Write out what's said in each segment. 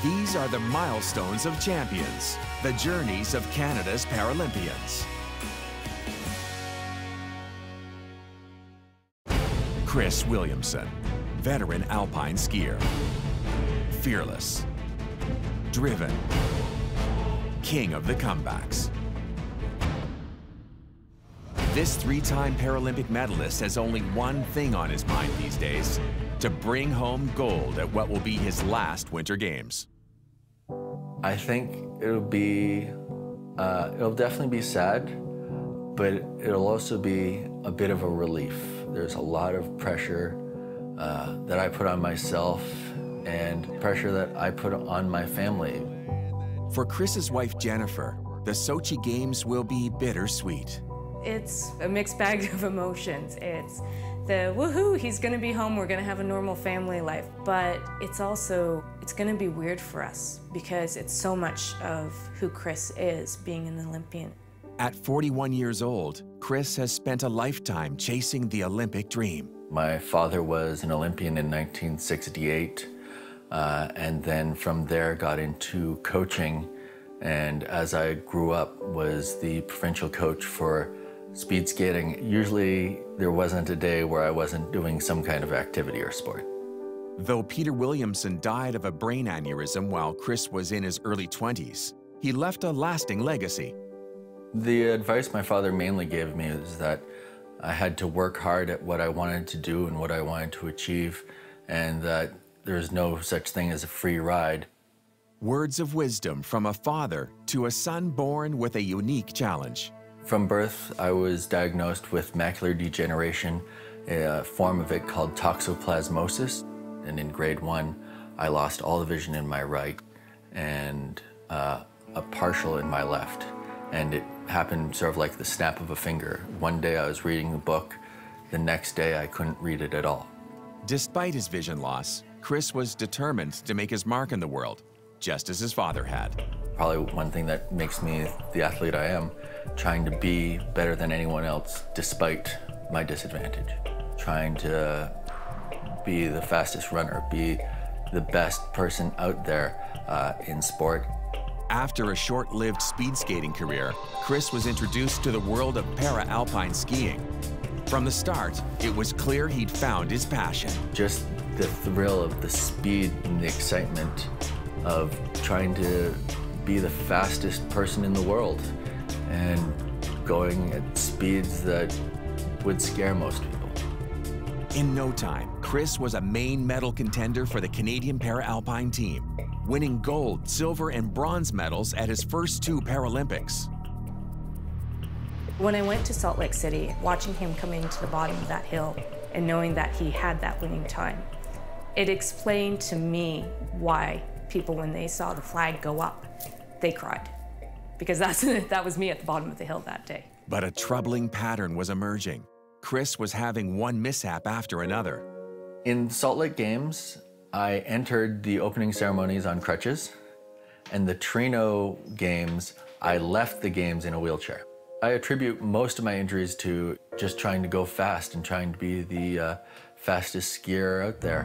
These are the milestones of champions, the journeys of Canada's Paralympians. Chris Williamson, veteran alpine skier. Fearless, driven, king of the comebacks. This three-time Paralympic medalist has only one thing on his mind these days: to bring home gold at what will be his last Winter Games. I think it'll definitely be sad, but it'll also be a bit of a relief. There's a lot of pressure that I put on myself and pressure that I put on my family. For Chris's wife, Jennifer, the Sochi Games will be bittersweet. It's a mixed bag of emotions. It's the woohoo, he's gonna be home, we're gonna have a normal family life. But it's gonna be weird for us because it's so much of who Chris is, being an Olympian. At 41 years old, Chris has spent a lifetime chasing the Olympic dream. My father was an Olympian in 1968, and then from there got into coaching, and as I grew up was the provincial coach for speed skating. Usually there wasn't a day where I wasn't doing some kind of activity or sport. Though Peter Williamson died of a brain aneurysm while Chris was in his early 20s, he left a lasting legacy. The advice my father mainly gave me is that I had to work hard at what I wanted to do and what I wanted to achieve, and that there's no such thing as a free ride. Words of wisdom from a father to a son born with a unique challenge. From birth, I was diagnosed with macular degeneration, a form of it called toxoplasmosis. And in grade 1, I lost all the vision in my right and a partial in my left. And it happened sort of like the snap of a finger. One day I was reading a book, the next day I couldn't read it at all. Despite his vision loss, Chris was determined to make his mark in the world, just as his father had. Probably one thing that makes me the athlete I am, trying to be better than anyone else despite my disadvantage. Trying to be the fastest runner, be the best person out there in sport. After a short-lived speed skating career, Chris was introduced to the world of para-alpine skiing. From the start, it was clear he'd found his passion. Just the thrill of the speed and the excitement of trying to be the fastest person in the world and going at speeds that would scare most people. In no time, Chris was a main medal contender for the Canadian para-alpine team, winning gold, silver, and bronze medals at his first 2 Paralympics. When I went to Salt Lake City, watching him coming to the bottom of that hill and knowing that he had that winning time, it explained to me why people, when they saw the flag go up, they cried. Because that was me at the bottom of the hill that day. But a troubling pattern was emerging. Chris was having one mishap after another. In Salt Lake Games, I entered the opening ceremonies on crutches, and the Torino Games, I left the games in a wheelchair. I attribute most of my injuries to just trying to go fast and trying to be the fastest skier out there.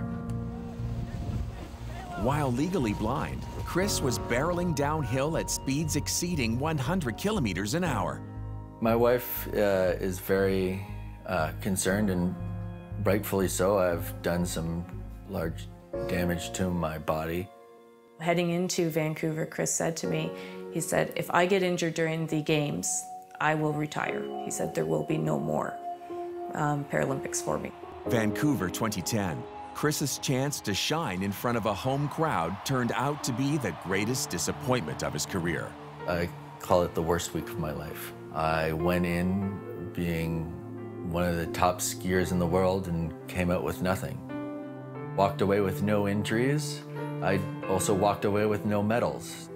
While legally blind, Chris was barreling downhill at speeds exceeding 100 kilometers an hour. My wife is very concerned, and rightfully so. I've done some large damage to my body. Heading into Vancouver, Chris said to me, he said, if I get injured during the games, I will retire. He said, there will be no more Paralympics for me. Vancouver 2010. Chris's chance to shine in front of a home crowd turned out to be the greatest disappointment of his career. I call it the worst week of my life. I went in being one of the top skiers in the world and came out with nothing. Walked away with no injuries. I also walked away with no medals.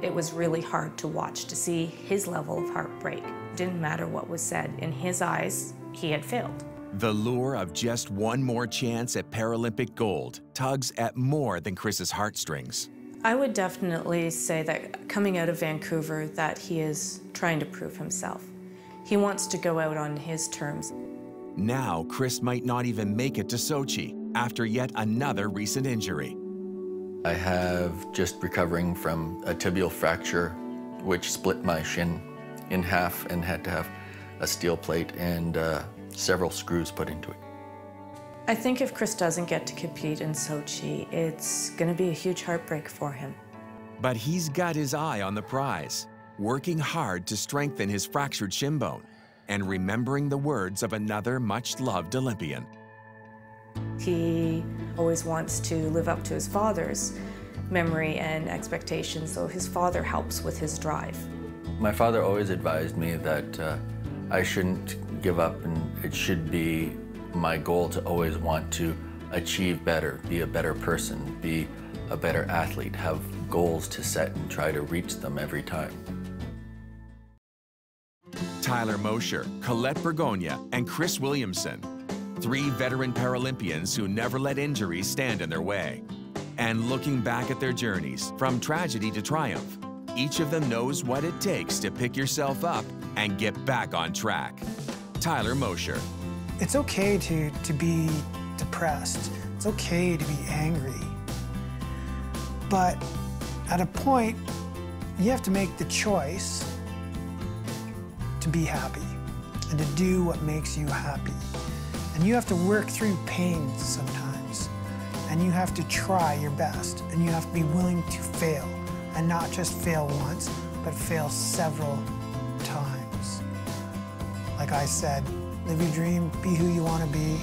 It was really hard to watch, to see his level of heartbreak. Didn't matter what was said. In his eyes, he had failed. The lure of just one more chance at Paralympic gold tugs at more than Chris's heartstrings. I would definitely say that coming out of Vancouver, that he is trying to prove himself. He wants to go out on his terms. Now, Chris might not even make it to Sochi after yet another recent injury. I have just recovering from a tibial fracture, which split my shin in half and had to have a steel plate and several screws put into it. I think if Chris doesn't get to compete in Sochi, it's going to be a huge heartbreak for him. But he's got his eye on the prize, working hard to strengthen his fractured shin bone and remembering the words of another much-loved Olympian. He always wants to live up to his father's memory and expectations, so his father helps with his drive. My father always advised me that I shouldn't give up, and it should be my goal to always want to achieve better, be a better person, be a better athlete, have goals to set and try to reach them every time. Tyler Mosher, Colette Bourgonje, and Chris Williamson, 3 veteran Paralympians who never let injuries stand in their way. And looking back at their journeys, from tragedy to triumph, each of them knows what it takes to pick yourself up and get back on track. Tyler Mosher. It's okay to be depressed. It's okay to be angry. But at a point, you have to make the choice to be happy and to do what makes you happy. And you have to work through pain sometimes. And you have to try your best. And you have to be willing to fail. And not just fail once, but fail several times. Like I said, live your dream, be who you want to be.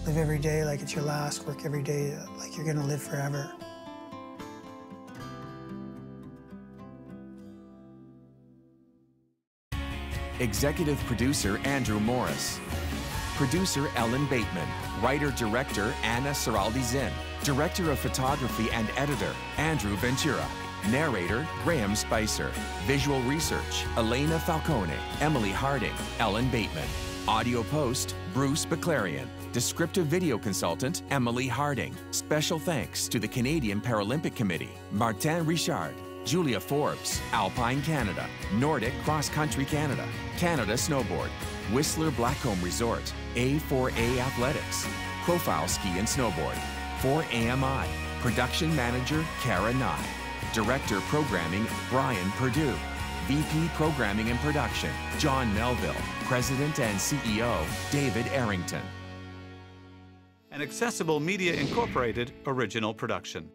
Live every day like it's your last, work every day like you're gonna live forever. Executive producer Andrew Morris. Producer Ellen Bateman. Writer-director Anna Saraldi-Zinn. Director of photography and editor Andrew Ventura. Narrator Graham Spicer. Visual research Elena Falcone, Emily Harding, Ellen Bateman. Audio post Bruce Baclarian. Descriptive video consultant Emily Harding. Special thanks to the Canadian Paralympic Committee, Martin Richard, Julia Forbes, Alpine Canada, Nordic Cross Country Canada, Canada Snowboard, Whistler Blackcomb Resort, A4A Athletics, Profile Ski and Snowboard, 4AMI, Production Manager Kara Nye, Director Programming Brian Perdue, VP Programming and Production John Melville, President and CEO David Arrington. An Accessible Media Incorporated original production.